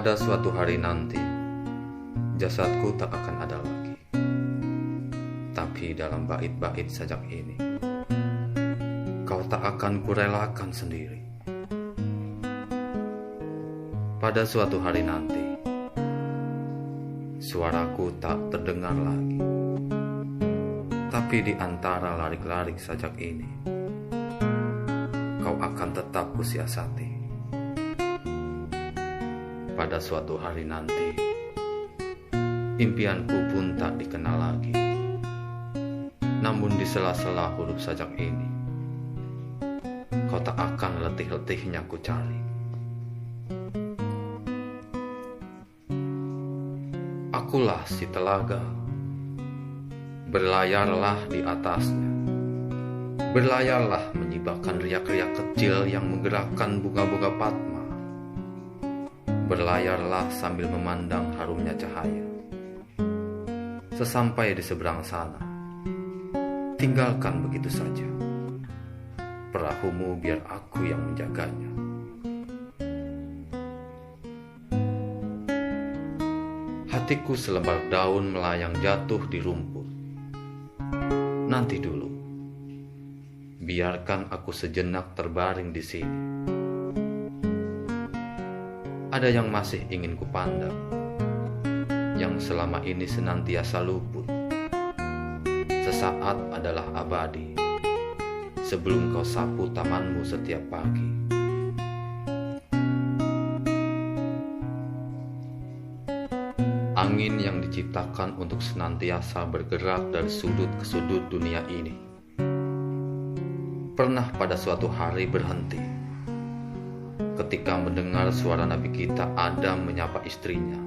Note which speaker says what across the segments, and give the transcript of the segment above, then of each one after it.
Speaker 1: Pada suatu hari nanti, jasadku tak akan ada lagi. Tapi dalam bait-bait sajak ini, kau tak akan kurelakan sendiri. Pada suatu hari nanti, suaraku tak terdengar lagi. Tapi di antara larik-larik sajak ini, kau akan tetap kusiasati. Pada suatu hari nanti, impianku pun tak dikenal lagi. Namun di sela-sela huruf sajak ini, kau tak akan letih-letihnya ku cari. Akulah si telaga, berlayarlah di atasnya. Berlayarlah menyibakkan riak-riak kecil yang menggerakkan bunga-bunga Padma. Berlayarlah sambil memandang harumnya cahaya. Sesampai di seberang sana, tinggalkan begitu saja perahumu, biar aku yang menjaganya. Hatiku selebar daun melayang jatuh di rumput. Nanti dulu, biarkan aku sejenak terbaring di sini. Ada yang masih ingin kupandang, yang selama ini senantiasa luput. Sesaat adalah abadi, sebelum kau sapu tamanmu setiap pagi. Angin yang diciptakan untuk senantiasa bergerak dari sudut ke sudut dunia ini, pernah pada suatu hari berhenti ketika mendengar suara Nabi kita Adam menyapa istrinya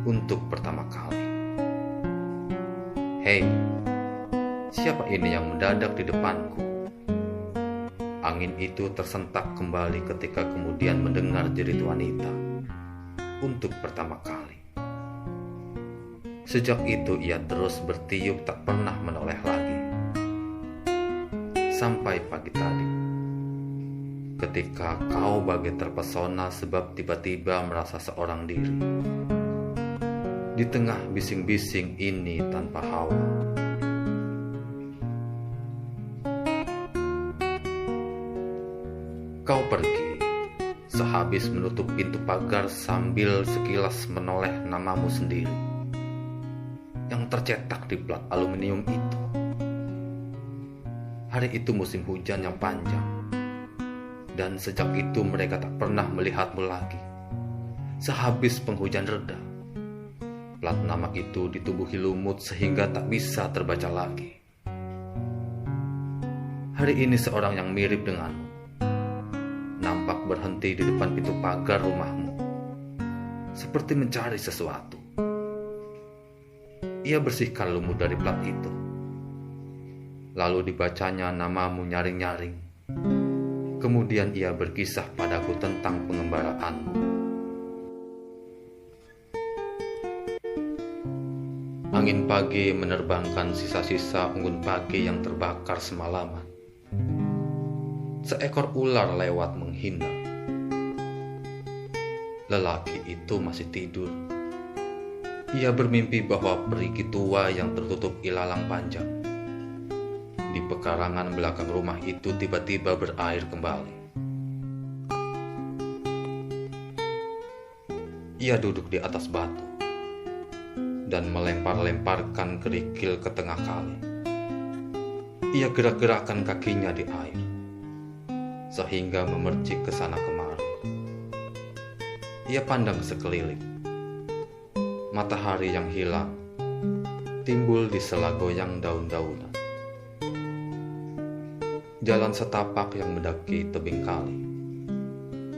Speaker 1: untuk pertama kali. Hei, siapa ini yang mendadak di depanku? Angin itu tersentak kembali ketika kemudian mendengar jerit wanita untuk pertama kali. Sejak itu ia terus bertiup tak pernah menoleh lagi. Sampai pagi tadi, ketika kau bagai terpesona sebab tiba-tiba merasa seorang diri. Di tengah bising-bising ini tanpa hawa. Kau pergi sehabis menutup pintu pagar sambil sekilas menoleh namamu sendiri yang tercetak di plat aluminium itu. Hari itu musim hujan yang panjang, dan sejak itu mereka tak pernah melihatmu lagi. Sehabis penghujan reda, plat nama itu ditubuhi lumut sehingga tak bisa terbaca lagi. Hari ini seorang yang mirip denganmu nampak berhenti di depan pintu pagar rumahmu, seperti mencari sesuatu. Ia bersihkan lumut dari plat itu, lalu dibacanya namamu nyaring-nyaring. Kemudian ia berkisah padaku tentang pengembaraanmu. Angin pagi menerbangkan sisa-sisa unggun pagi yang terbakar semalaman. Seekor ular lewat menghindar. Lelaki itu masih tidur. Ia bermimpi bahwa perigi tua yang tertutup ilalang panjang di pekarangan belakang rumah itu tiba-tiba berair kembali. Ia duduk di atas batu dan melempar-lemparkan kerikil ke tengah kali. Ia gerak-gerakkan kakinya di air sehingga memercik ke sana kemari. Ia pandang sekeliling. Matahari yang hilang timbul di sela goyang daun-daunan. Jalan setapak yang mendaki tebing kali,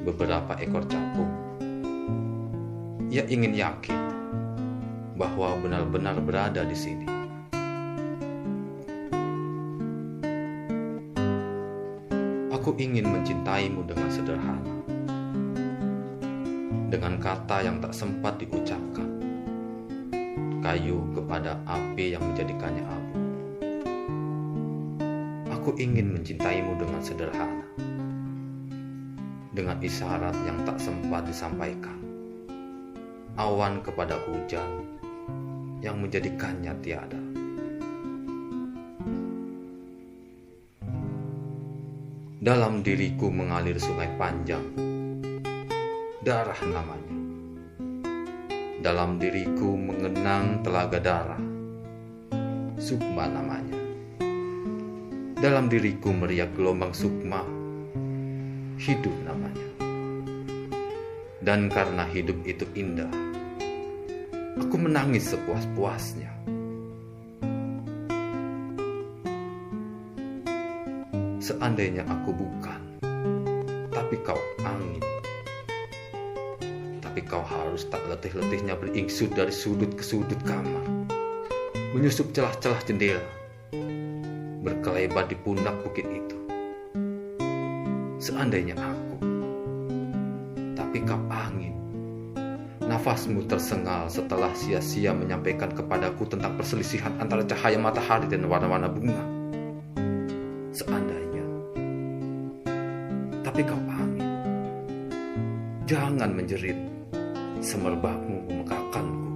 Speaker 1: beberapa ekor capung. Ia ingin yakin bahwa benar-benar berada di sini. Aku ingin mencintaimu dengan sederhana, dengan kata yang tak sempat diucapkan. Kayu kepada api yang menjadikannya abu. Aku ingin mencintaimu dengan sederhana, dengan isyarat yang tak sempat disampaikan. awan kepada hujan yang menjadikannya tiada. Dalam diriku mengalir sungai panjang, darah namanya. Dalam diriku mengenang telaga darah, sukma namanya. Dalam diriku meriak gelombang sukma, hidup namanya. Dan karena hidup itu indah, aku menangis sepuas-puasnya. Seandainya aku bukan, tapi kau angin. Tapi kau harus tak letih-letihnya beringsut dari sudut ke sudut kamar, menyusup celah-celah jendela, berkelebat di pundak bukit itu. Seandainya aku, tapi kau angin. Nafasmu tersengal setelah sia-sia menyampaikan kepadaku tentang perselisihan antara cahaya matahari dan warna-warna bunga. Seandainya, tapi kau angin. Jangan menjerit, semerbakmu memekakanku.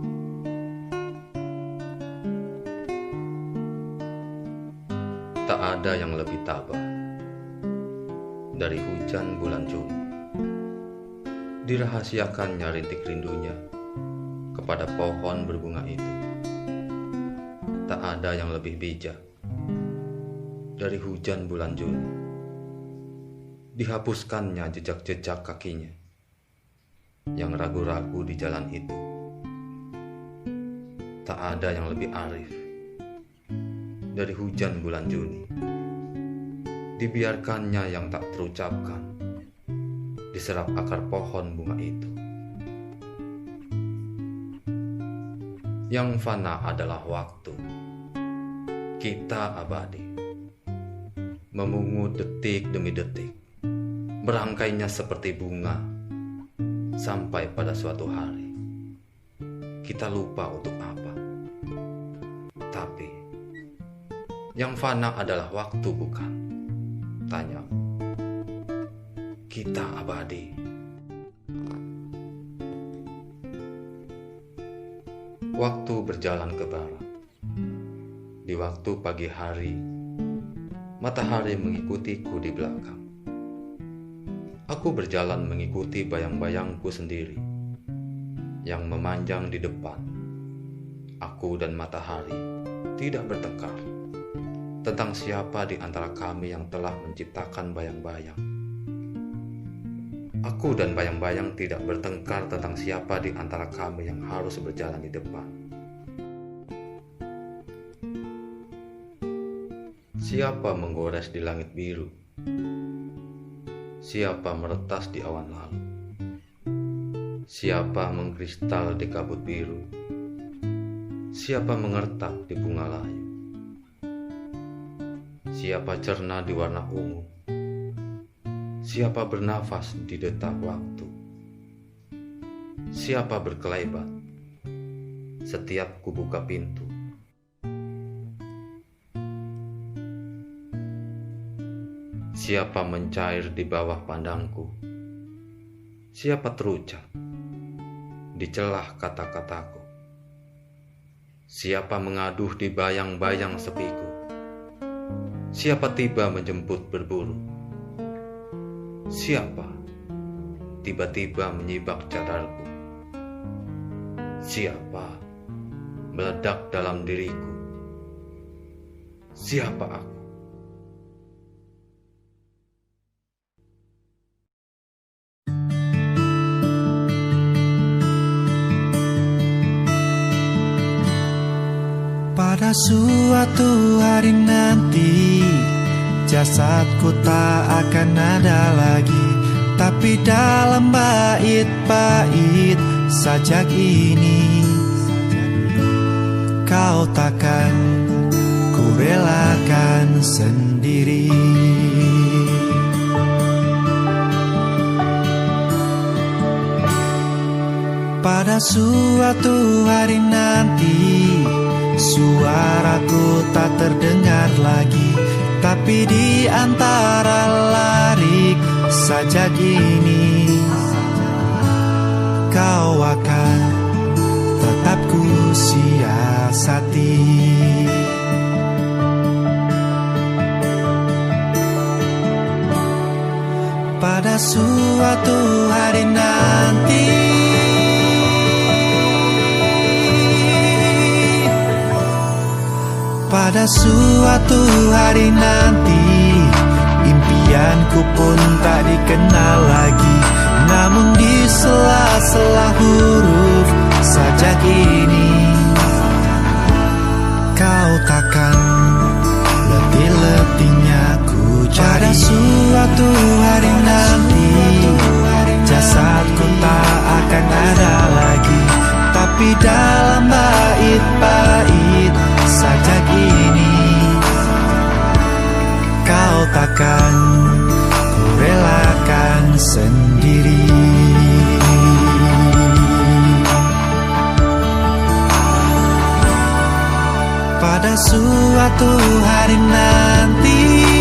Speaker 1: Tak ada yang lebih tabah dari hujan bulan Juni. Dirahasiakannya rintik rindunya kepada pohon berbunga itu. Tak ada yang lebih bijak dari hujan bulan Juni. Dihapuskannya jejak-jejak kakinya yang ragu-ragu di jalan itu. Tak ada yang lebih arif dari hujan bulan Juni. Dibiarkannya yang tak terucapkan diserap akar pohon bunga itu. Yang fana adalah waktu. Kita abadi, memungut detik demi detik, berangkainya seperti bunga, sampai pada suatu hari kita lupa untuk apa. Tapi yang fana adalah waktu, bukan? Tanya. Kita abadi. Waktu berjalan ke barat. Di waktu pagi hari, matahari mengikutiku di belakang. Aku berjalan mengikuti bayang-bayangku sendiri yang memanjang di depan. Aku dan matahari tidak bertengkar tentang siapa di antara kami yang telah menciptakan bayang-bayang. Aku dan bayang-bayang tidak bertengkar tentang siapa di antara kami yang harus berjalan di depan. Siapa menggores di langit biru? Siapa meretas di awan lalu? Siapa mengkristal di kabut biru? Siapa mengertak di bunga layu? Siapa cerna di warna ungu? Siapa bernafas di detak waktu? Siapa berkelebat setiap kubuka pintu? Siapa mencair di bawah pandangku? Siapa terucap di celah kata-kataku? Siapa mengaduh di bayang-bayang sepiku? Siapa tiba menjemput berburu? Siapa tiba-tiba menyibak cadarku? Siapa meledak dalam diriku? Siapa aku?
Speaker 2: Pada suatu hari nanti, jasadku tak akan ada lagi. Tapi dalam bait-bait sajak ini, kau takkan kurelakan sendiri. Pada suatu hari nanti, suaraku tak terdengar lagi, tapi di antara larik sajak ini, kau akan siasati. Pada suatu hari nanti, pada suatu hari nanti, impianku pun tak dikenal lagi. Namun di sela-sela huruf sajak ini, kau takkan letih-letihnya ku cari. Pada suatu hari nanti, jasadku tak akan ada lagi. Tapi dalam bait-bait sajak ini, kau takkan ku relakan sendiri. Pada suatu hari nanti,